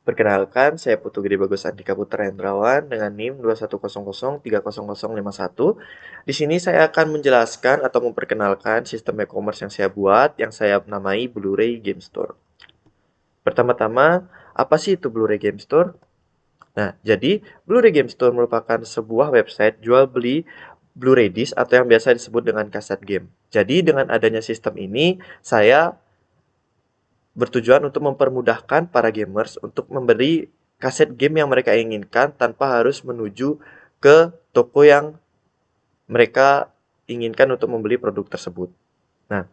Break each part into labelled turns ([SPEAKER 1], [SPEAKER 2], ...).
[SPEAKER 1] Perkenalkan, saya Putu Gede Bagus Andika Putra Hendrawan dengan NIM 210030051. Di sini saya akan menjelaskan atau memperkenalkan sistem e-commerce yang saya buat, yang saya namai Blu-ray Game Store. Pertama-tama, apa sih itu Blu-ray Game Store? Nah, jadi Blu-ray Game Store merupakan sebuah website jual beli Blu-ray disc atau yang biasa disebut dengan kaset game. Jadi dengan adanya sistem ini, saya bertujuan untuk mempermudahkan para gamers untuk membeli kaset game yang mereka inginkan tanpa harus menuju ke toko yang mereka inginkan untuk membeli produk tersebut. Nah,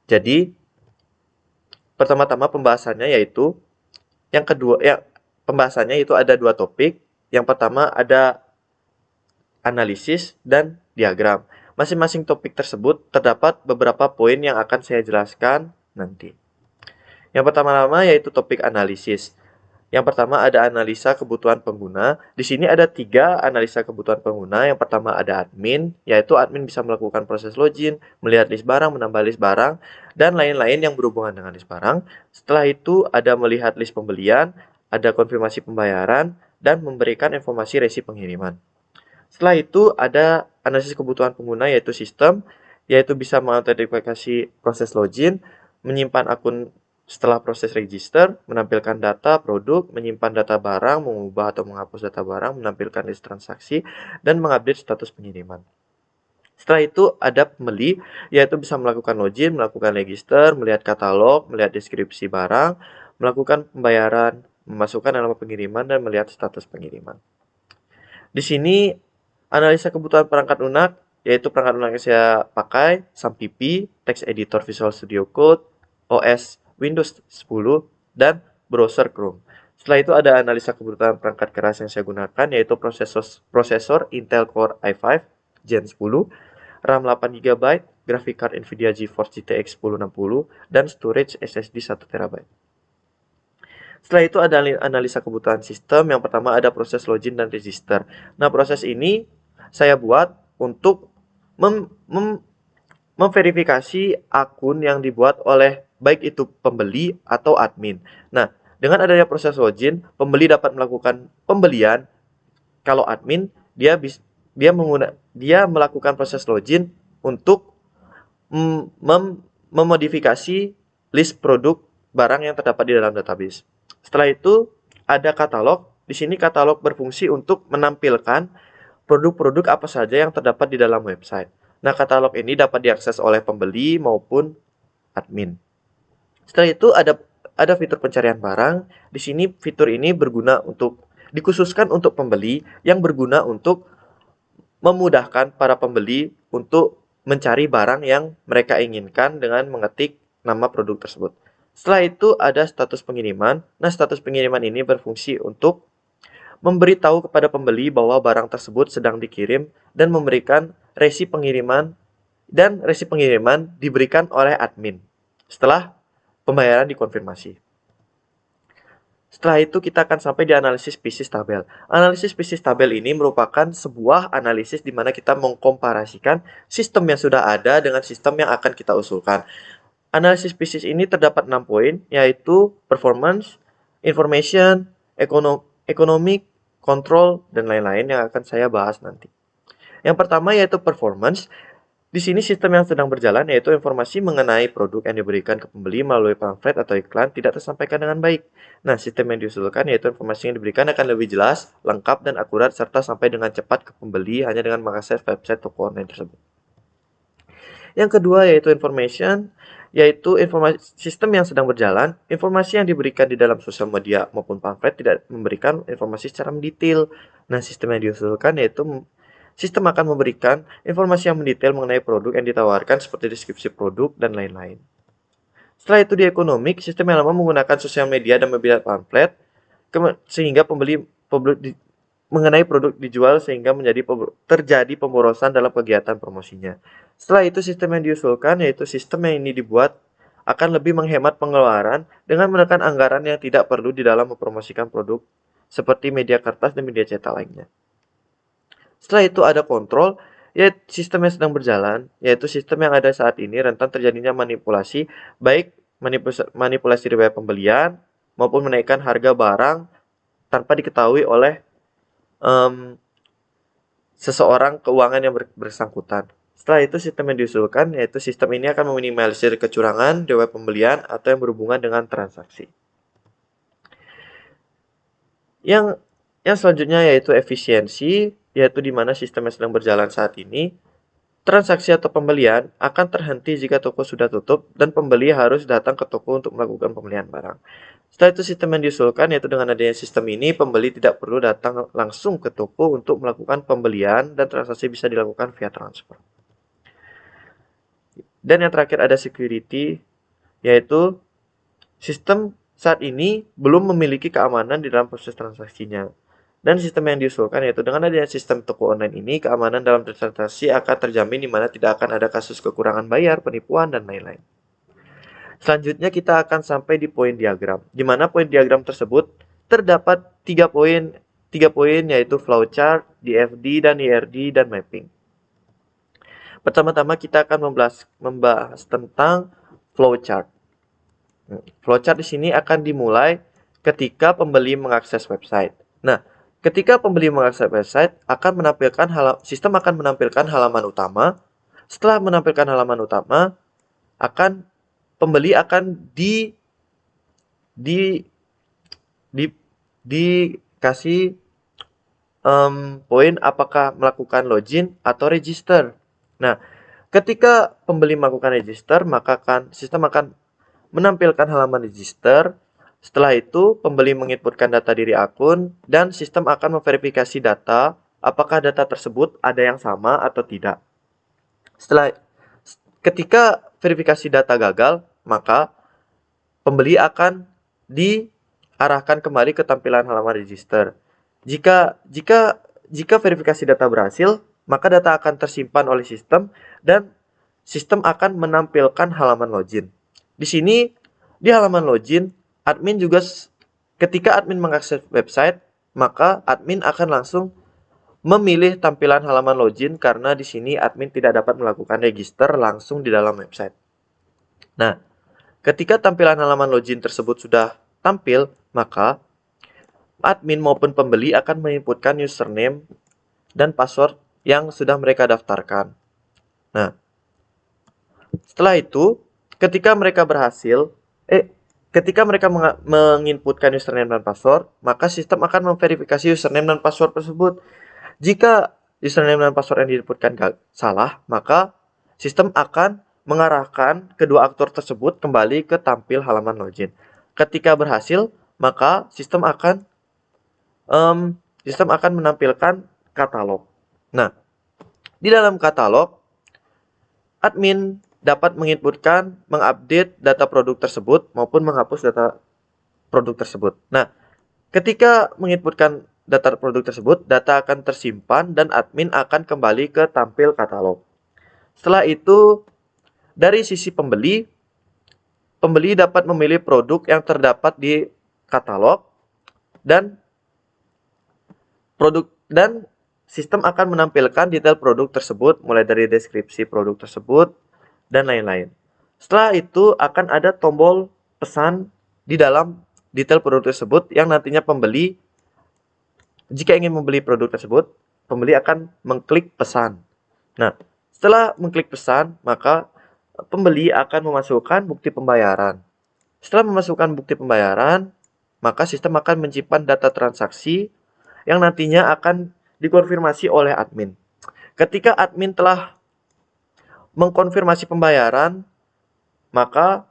[SPEAKER 1] jadi pertama-tama pembahasannya yaitu yang kedua ya pembahasannya itu ada dua topik. Yang pertama ada analisis dan diagram. Masing-masing topik tersebut terdapat beberapa poin yang akan saya jelaskan nanti. Yang pertama-tama yaitu topik analisis. Yang pertama ada analisa kebutuhan pengguna. Di sini ada 3 analisa kebutuhan pengguna. Yang pertama ada admin, yaitu admin bisa melakukan proses login, melihat list barang, menambah list barang, dan lain-lain yang berhubungan dengan list barang. Setelah itu ada melihat list pembelian, ada konfirmasi pembayaran, dan memberikan informasi resi pengiriman. Setelah itu ada analisis kebutuhan pengguna yaitu sistem, yaitu bisa mengautentikasi proses login, menyimpan akun setelah proses register, menampilkan data produk, menyimpan data barang, mengubah atau menghapus data barang, menampilkan list transaksi, dan mengupdate status pengiriman. Setelah itu ada pembeli, yaitu bisa melakukan login, melakukan register, melihat katalog, melihat deskripsi barang, melakukan pembayaran, memasukkan alamat pengiriman, dan melihat status pengiriman. Di sini analisa kebutuhan perangkat lunak, yaitu perangkat lunak yang saya pakai, SAMPP, Text Editor Visual Studio Code, OS Windows 10, dan browser Chrome. Setelah itu ada analisa kebutuhan perangkat keras yang saya gunakan, yaitu prosesor Intel Core i5 Gen 10, RAM 8GB, graphic card Nvidia GeForce GTX 1060, dan storage SSD 1TB. Setelah itu ada analisa kebutuhan sistem. Yang pertama ada proses login dan register. Nah, proses ini saya buat untuk memverifikasi akun yang dibuat oleh baik itu pembeli atau admin. Nah, dengan adanya proses login, pembeli dapat melakukan pembelian. Kalau admin, dia melakukan proses login untuk memodifikasi list produk barang yang terdapat di dalam database. Setelah itu ada katalog. Di sini katalog berfungsi untuk menampilkan produk-produk apa saja yang terdapat di dalam website. Nah, katalog ini dapat diakses oleh pembeli maupun admin. Setelah itu ada fitur pencarian barang. Di sini fitur ini dikhususkan untuk pembeli yang berguna untuk memudahkan para pembeli untuk mencari barang yang mereka inginkan dengan mengetik nama produk tersebut. Setelah itu ada status pengiriman. Nah, status pengiriman ini berfungsi untuk memberitahu kepada pembeli bahwa barang tersebut sedang dikirim dan memberikan resi pengiriman, dan resi pengiriman diberikan oleh admin setelah pembayaran dikonfirmasi. Setelah itu kita akan sampai di analisis spesies tabel. Analisis spesies tabel ini merupakan sebuah analisis di mana kita mengkomparasikan sistem yang sudah ada dengan sistem yang akan kita usulkan. Analisis spesies ini terdapat 6 poin, yaitu performance, information, economic, control, dan lain-lain yang akan saya bahas nanti. Yang pertama yaitu performance. Di sini sistem yang sedang berjalan yaitu informasi mengenai produk yang diberikan ke pembeli melalui pamflet atau iklan tidak tersampaikan dengan baik. Nah, sistem yang diusulkan yaitu informasi yang diberikan akan lebih jelas, lengkap, dan akurat serta sampai dengan cepat ke pembeli hanya dengan mengakses website toko online tersebut. Yang kedua yaitu information, yaitu informasi sistem yang sedang berjalan. Informasi yang diberikan di dalam sosial media maupun pamflet tidak memberikan informasi secara mendetail. Nah, sistem yang diusulkan yaitu sistem akan memberikan informasi yang mendetail mengenai produk yang ditawarkan seperti deskripsi produk dan lain-lain. Setelah itu di ekonomik, sistem yang lama menggunakan sosial media dan membuat pamflet sehingga mengenai produk dijual sehingga terjadi pemborosan dalam kegiatan promosinya. Setelah itu sistem yang diusulkan yaitu sistem yang ini dibuat akan lebih menghemat pengeluaran dengan menekan anggaran yang tidak perlu di dalam mempromosikan produk seperti media kertas dan media cetak lainnya. Setelah itu ada kontrol, yaitu sistem yang sedang berjalan, yaitu sistem yang ada saat ini rentan terjadinya manipulasi, baik manipulasi riwayat pembelian, maupun menaikkan harga barang tanpa diketahui oleh seseorang keuangan yang bersangkutan. Setelah itu sistem yang diusulkan, yaitu sistem ini akan meminimalisir kecurangan, riwayat pembelian, atau yang berhubungan dengan transaksi. Yang selanjutnya yaitu efisiensi, yaitu di mana sistem yang sedang berjalan saat ini, transaksi atau pembelian akan terhenti jika toko sudah tutup dan pembeli harus datang ke toko untuk melakukan pembelian barang. Setelah itu sistem yang diusulkan, yaitu dengan adanya sistem ini, pembeli tidak perlu datang langsung ke toko untuk melakukan pembelian dan transaksi bisa dilakukan via transfer. Dan yang terakhir ada security, yaitu sistem saat ini belum memiliki keamanan di dalam proses transaksinya. Dan sistem yang diusulkan yaitu dengan adanya sistem toko online ini, keamanan dalam transaksi akan terjamin di mana tidak akan ada kasus kekurangan bayar, penipuan, dan lain-lain. Selanjutnya kita akan sampai di poin diagram, di mana poin diagram tersebut terdapat 3 poin yaitu flowchart, DFD, dan IRD, dan mapping. Pertama-tama kita akan membahas tentang flowchart. Flowchart di sini akan dimulai ketika pembeli mengakses website. Nah, ketika pembeli mengakses website, sistem akan menampilkan halaman utama. Setelah menampilkan halaman utama, pembeli akan dikasih poin apakah melakukan login atau register. Nah, ketika pembeli melakukan register, maka sistem akan menampilkan halaman register. Setelah itu, pembeli menginputkan data diri akun dan sistem akan memverifikasi data apakah data tersebut ada yang sama atau tidak. Ketika verifikasi data gagal, maka pembeli akan diarahkan kembali ke tampilan halaman register. Jika verifikasi data berhasil, maka data akan tersimpan oleh sistem dan sistem akan menampilkan halaman login. Di sini, di halaman login, ketika admin mengakses website, maka admin akan langsung memilih tampilan halaman login karena di sini admin tidak dapat melakukan register langsung di dalam website. Nah, ketika tampilan halaman login tersebut sudah tampil, maka admin maupun pembeli akan menginputkan username dan password yang sudah mereka daftarkan. Nah, setelah itu, ketika mereka menginputkan username dan password, maka sistem akan memverifikasi username dan password tersebut. Jika username dan password yang diinputkan salah, maka sistem akan mengarahkan kedua aktor tersebut kembali ke tampil halaman login. Ketika berhasil, maka sistem akan menampilkan katalog. Nah, di dalam katalog, admin dapat mengupdate data produk tersebut maupun menghapus data produk tersebut. Nah, ketika menginputkan data produk tersebut, data akan tersimpan dan admin akan kembali ke tampil katalog. Setelah itu, dari sisi pembeli dapat memilih produk yang terdapat di katalog dan sistem akan menampilkan detail produk tersebut mulai dari deskripsi produk tersebut dan lain-lain. Setelah itu akan ada tombol pesan di dalam detail produk tersebut yang nantinya jika ingin membeli produk tersebut, pembeli akan mengklik pesan. Nah, setelah mengklik pesan, maka pembeli akan memasukkan bukti pembayaran. Setelah memasukkan bukti pembayaran, maka sistem akan menyimpan data transaksi yang nantinya akan dikonfirmasi oleh admin. Ketika admin telah mengkonfirmasi pembayaran, maka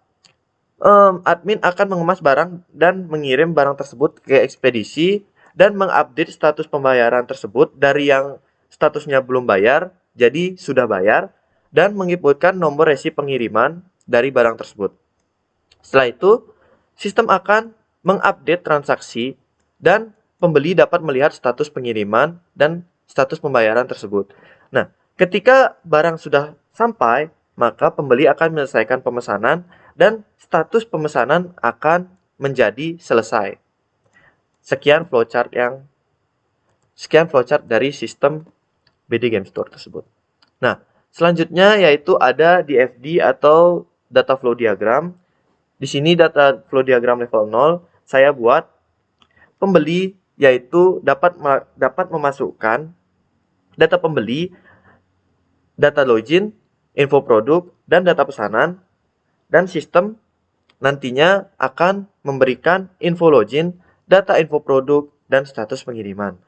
[SPEAKER 1] admin akan mengemas barang dan mengirim barang tersebut ke ekspedisi dan mengupdate status pembayaran tersebut dari yang statusnya belum bayar jadi sudah bayar dan menginputkan nomor resi pengiriman dari barang tersebut. Setelah itu, sistem akan mengupdate transaksi dan pembeli dapat melihat status pengiriman dan status pembayaran tersebut. Nah, ketika barang sudah sampai, maka pembeli akan menyelesaikan pemesanan dan status pemesanan akan menjadi selesai. Sekian flowchart dari sistem BD Game Store tersebut. Nah, selanjutnya yaitu ada DFD atau data flow diagram. Di sini data flow diagram level 0 saya buat pembeli, yaitu dapat memasukkan data pembeli, data login, info produk, dan data pesanan, dan sistem nantinya akan memberikan info login, data info produk, dan status pengiriman.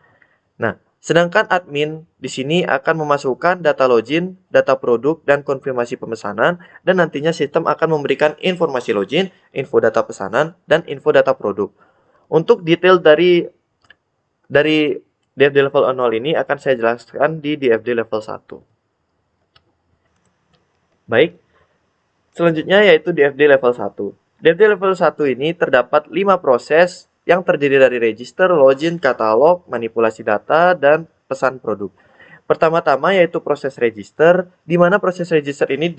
[SPEAKER 1] Nah, sedangkan admin di sini akan memasukkan data login, data produk, dan konfirmasi pemesanan, dan nantinya sistem akan memberikan informasi login, info data pesanan, dan info data produk. Untuk detail dari DFD level 0 ini akan saya jelaskan di DFD level 1. Baik, selanjutnya yaitu DFD level 1. DFD level 1 ini terdapat 5 proses yang terdiri dari register, login, katalog, manipulasi data, dan pesan produk. Pertama-tama yaitu proses register, di mana proses register ini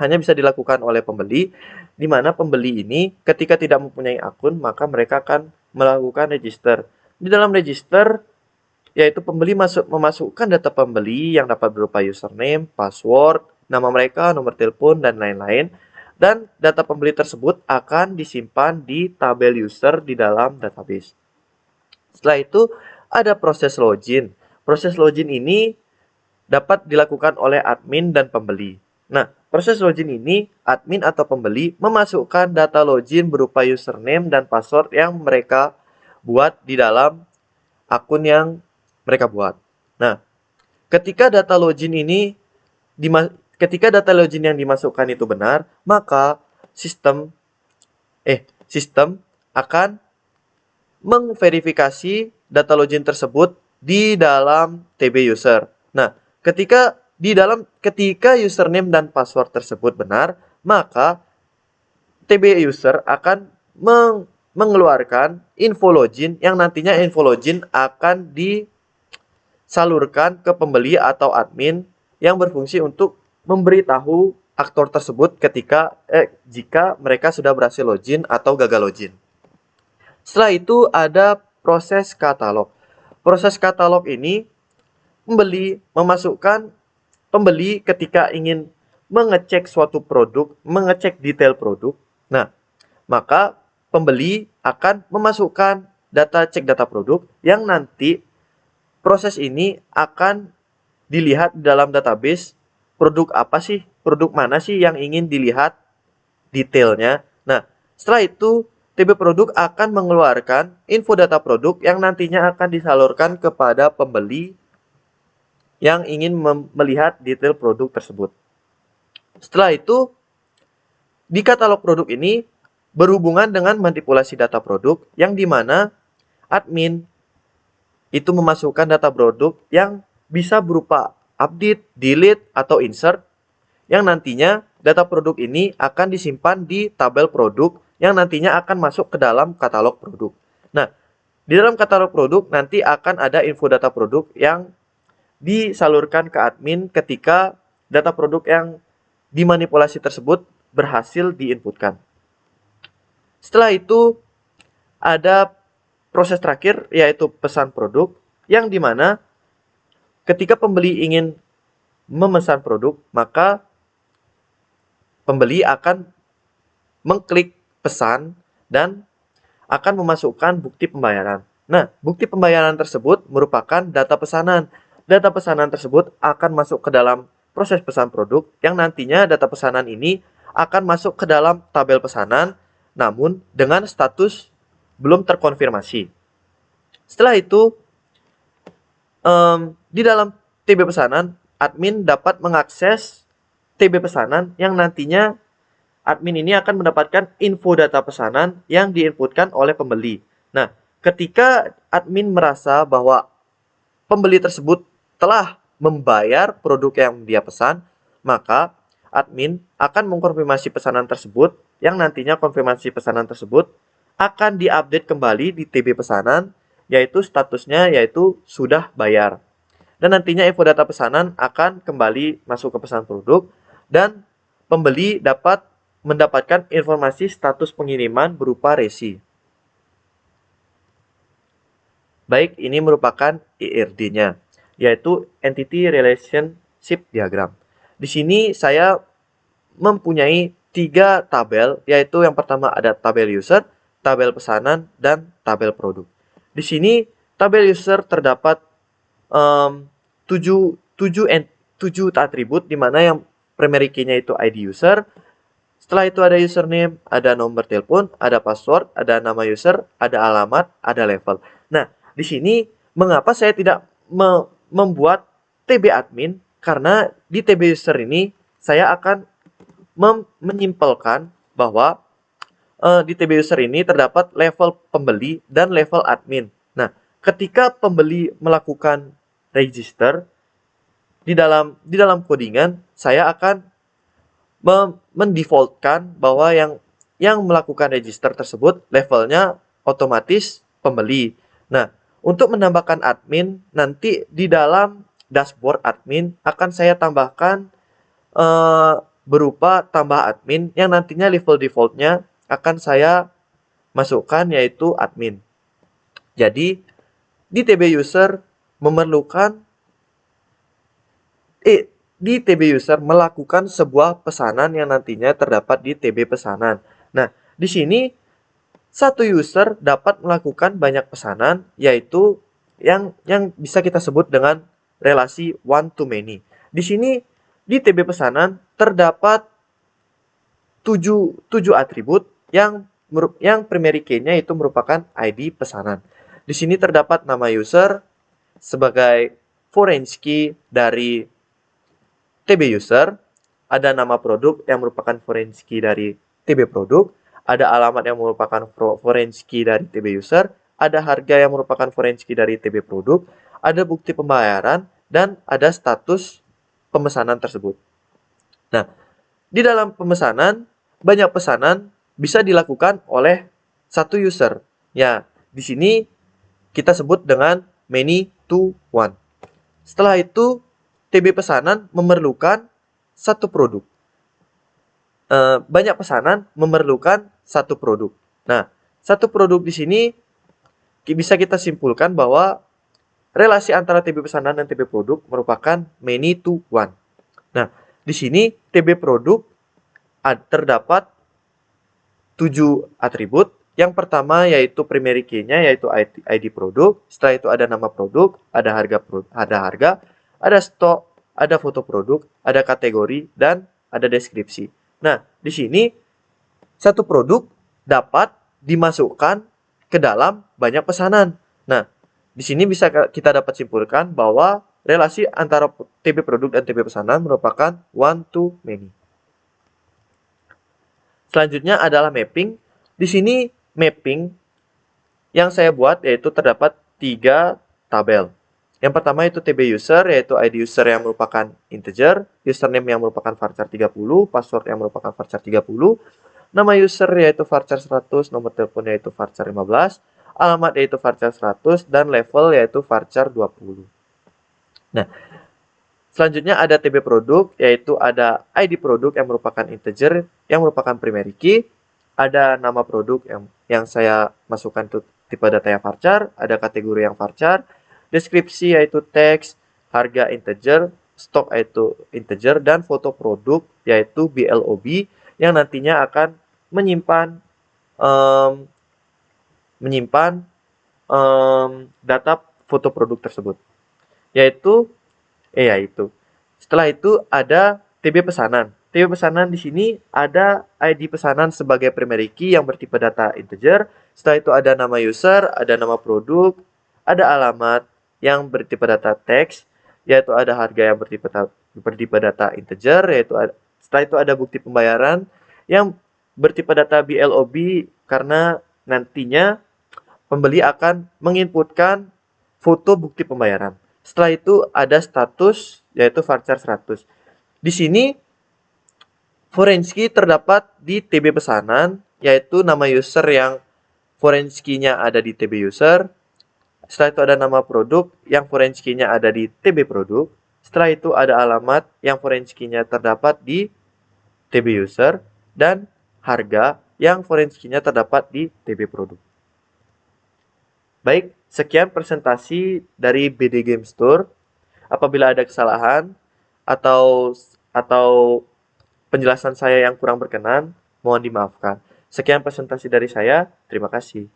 [SPEAKER 1] hanya bisa dilakukan oleh pembeli, di mana pembeli ini ketika tidak mempunyai akun, maka mereka akan melakukan register. Di dalam register, yaitu pembeli memasukkan data pembeli yang dapat berupa username, password, nama mereka, nomor telepon, dan lain-lain. Dan data pembeli tersebut akan disimpan di tabel user di dalam database. Setelah itu, ada proses login. Proses login ini dapat dilakukan oleh admin dan pembeli. Nah, proses login ini, admin atau pembeli memasukkan data login berupa username dan password yang mereka buat di dalam akun yang mereka buat. Nah, ketika data login yang dimasukkan itu benar, maka sistem akan mengverifikasi data login tersebut di dalam TB user. Nah, ketika username dan password tersebut benar, maka TB user akan mengeluarkan info login yang nantinya info login akan disalurkan ke pembeli atau admin yang berfungsi untuk memberitahu aktor tersebut jika mereka sudah berhasil login atau gagal login. Setelah itu ada proses katalog. Proses katalog ini pembeli ketika ingin mengecek suatu produk, mengecek detail produk. Nah, maka pembeli akan memasukkan cek data produk yang nanti proses ini akan dilihat dalam database produk mana sih yang ingin dilihat detailnya. Nah, setelah itu TB produk akan mengeluarkan info data produk yang nantinya akan disalurkan kepada pembeli yang ingin melihat detail produk tersebut. Setelah itu, di katalog produk ini berhubungan dengan manipulasi data produk yang dimana admin itu memasukkan data produk yang bisa berupa update, delete, atau insert yang nantinya data produk ini akan disimpan di tabel produk yang nantinya akan masuk ke dalam katalog produk. Nah, di dalam katalog produk nanti akan ada info data produk yang disalurkan ke admin ketika data produk yang dimanipulasi tersebut berhasil diinputkan. Setelah itu ada proses terakhir yaitu pesan produk yang dimana ketika pembeli ingin memesan produk, maka pembeli akan mengklik pesan dan akan memasukkan bukti pembayaran. Nah, bukti pembayaran tersebut merupakan data pesanan. Data pesanan tersebut akan masuk ke dalam proses pesan produk yang nantinya data pesanan ini akan masuk ke dalam tabel pesanan namun dengan status belum terkonfirmasi. Setelah itu, di dalam TB pesanan, admin dapat mengakses TB pesanan yang nantinya admin ini akan mendapatkan info data pesanan yang diinputkan oleh pembeli. Nah, ketika admin merasa bahwa pembeli tersebut telah membayar produk yang dia pesan, maka admin akan mengkonfirmasi pesanan tersebut yang nantinya konfirmasi pesanan tersebut akan diupdate kembali di TB pesanan, yaitu statusnya yaitu sudah bayar. Dan nantinya info data pesanan akan kembali masuk ke pesan produk dan pembeli dapat mendapatkan informasi status pengiriman berupa resi. Baik, ini merupakan IRD-nya, yaitu Entity Relationship Diagram. Di sini saya mempunyai 3 tabel, yaitu yang pertama ada tabel user, tabel pesanan, dan tabel produk. Di sini tabel user terdapat 7 atribut, di mana yang primary key-nya itu ID user. Setelah itu ada username, ada nomor telepon, ada password, ada nama user, ada alamat, ada level. Nah, di sini mengapa saya tidak membuat TB admin? Karena di TB user ini saya akan menyimpulkan bahwa di TB user ini terdapat level pembeli dan level admin. Nah, ketika pembeli melakukan register di dalam codingan, saya akan mendefaultkan bahwa yang melakukan register tersebut levelnya otomatis pembeli. Nah, untuk menambahkan admin, nanti di dalam dashboard admin akan saya tambahkan berupa tambah admin yang nantinya level defaultnya akan saya masukkan, yaitu admin. Jadi di TB user memerlukan di TB user melakukan sebuah pesanan yang nantinya terdapat di TB pesanan. Nah, di sini satu user dapat melakukan banyak pesanan, yaitu yang bisa kita sebut dengan relasi one to many. Di sini di TB pesanan terdapat 7 atribut yang primary key-nya itu merupakan ID pesanan. Di sini terdapat nama user sebagai foreign key dari TB user, ada nama produk yang merupakan foreign key dari TB produk, ada alamat yang merupakan foreign key dari TB user, ada harga yang merupakan foreign key dari TB produk, ada bukti pembayaran, dan ada status pemesanan tersebut. Nah, di dalam pemesanan, banyak pesanan bisa dilakukan oleh satu user. Ya, di sini kita sebut dengan many to one. Setelah itu, TB pesanan memerlukan satu produk. Banyak pesanan memerlukan satu produk. Nah, satu produk di sini bisa kita simpulkan bahwa relasi antara TB pesanan dan TB produk merupakan many to one. Nah, di sini TB produk terdapat 7 atribut. Yang pertama yaitu primary key-nya, yaitu ID produk. Setelah itu ada nama produk, ada harga, ada stok, ada foto produk, ada kategori, dan ada deskripsi. Nah, di sini satu produk dapat dimasukkan ke dalam banyak pesanan. Nah, di sini bisa kita dapat simpulkan bahwa relasi antara TB produk dan TB pesanan merupakan one to many. Selanjutnya adalah mapping. Di sini mapping yang saya buat yaitu terdapat 3 tabel. Yang pertama itu TB user, yaitu ID user yang merupakan integer, username yang merupakan varchar 30, password yang merupakan varchar 30, nama user yaitu varchar 100, nomor telepon yaitu varchar 15, alamat yaitu varchar 100, dan level yaitu varchar 20. Nah, selanjutnya ada TB produk, yaitu ada ID produk yang merupakan integer, yang merupakan primary key, ada nama produk yang saya masukkan itu tipe data yang varchar, ada kategori yang varchar, deskripsi yaitu teks, harga integer, stok yaitu integer, dan foto produk yaitu BLOB yang nantinya akan menyimpan data foto produk tersebut. Setelah itu ada TB pesanan. TB pesanan di sini ada ID pesanan sebagai primary key yang bertipe data integer. Setelah itu ada nama user, ada nama produk, ada alamat yang bertipe data teks, yaitu ada harga yang bertipe data integer, setelah itu ada bukti pembayaran yang bertipe data BLOB karena nantinya pembeli akan menginputkan foto bukti pembayaran. Setelah itu ada status yaitu varchar 100. Di sini foreign key terdapat di TB pesanan, yaitu nama user yang foreign key-nya ada di TB user. Setelah itu ada nama produk yang foreign key-nya ada di TB produk. Setelah itu ada alamat yang foreign key-nya terdapat di TB user, dan harga yang foreign key-nya terdapat di TB produk. Baik, sekian presentasi dari BD Game Store. Apabila ada kesalahan atau penjelasan saya yang kurang berkenan, mohon dimaafkan. Sekian presentasi dari saya, terima kasih.